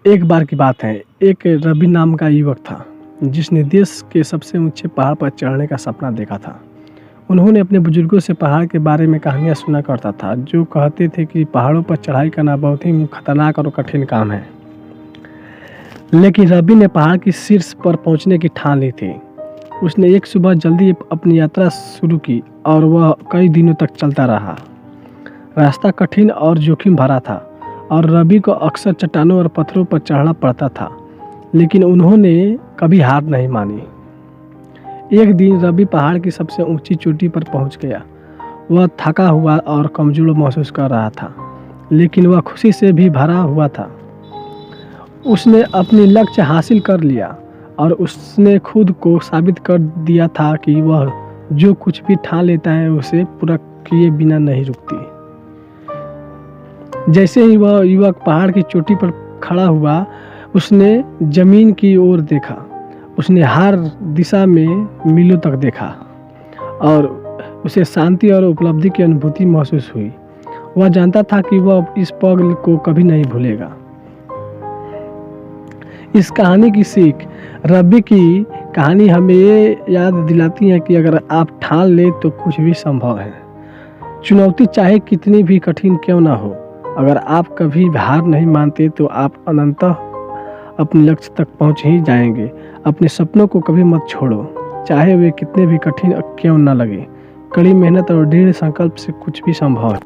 एक बार की बात है, एक रवि नाम का युवक था, जिसने देश के सबसे ऊँचे पहाड़ पर चढ़ने का सपना देखा था। उन्होंने अपने बुजुर्गों से पहाड़ के बारे में कहानियाँ सुना करता था, जो कहते थे कि पहाड़ों पर चढ़ाई करना बहुत ही खतरनाक और कठिन काम है। लेकिन रवि ने पहाड़ की शीर्ष पर पहुँचने की ठान ली थी। उसने एक सुबह जल्दी अपनी यात्रा शुरू की और वह कई दिनों तक चलता रहा। रास्ता कठिन और जोखिम भरा था और रवि को अक्सर चट्टानों और पत्थरों पर चढ़ना पड़ता था, लेकिन उन्होंने कभी हार नहीं मानी। एक दिन रवि पहाड़ की सबसे ऊंची चोटी पर पहुंच गया। वह थका हुआ और कमजोर महसूस कर रहा था, लेकिन वह खुशी से भी भरा हुआ था। उसने अपनी लक्ष्य हासिल कर लिया और उसने खुद को साबित कर दिया था कि वह जो कुछ भी ठान लेता है उसे पूरा किए बिना नहीं रुकती। जैसे ही वह युवक पहाड़ की चोटी पर खड़ा हुआ, उसने जमीन की ओर देखा। उसने हर दिशा में मीलों तक देखा और उसे शांति और उपलब्धि की अनुभूति महसूस हुई। वह जानता था कि वह इस पल को कभी नहीं भूलेगा। इस कहानी की सीख, रवि की कहानी हमें ये याद दिलाती है कि अगर आप ठान ले तो कुछ भी संभव है। चुनौती चाहे कितनी भी कठिन क्यों ना हो, अगर आप कभी हार नहीं मानते तो आप अनंतः अपने लक्ष्य तक पहुंच ही जाएंगे। अपने सपनों को कभी मत छोड़ो, चाहे वे कितने भी कठिन क्यों ना लगे। कड़ी मेहनत और दृढ़ संकल्प से कुछ भी संभव है।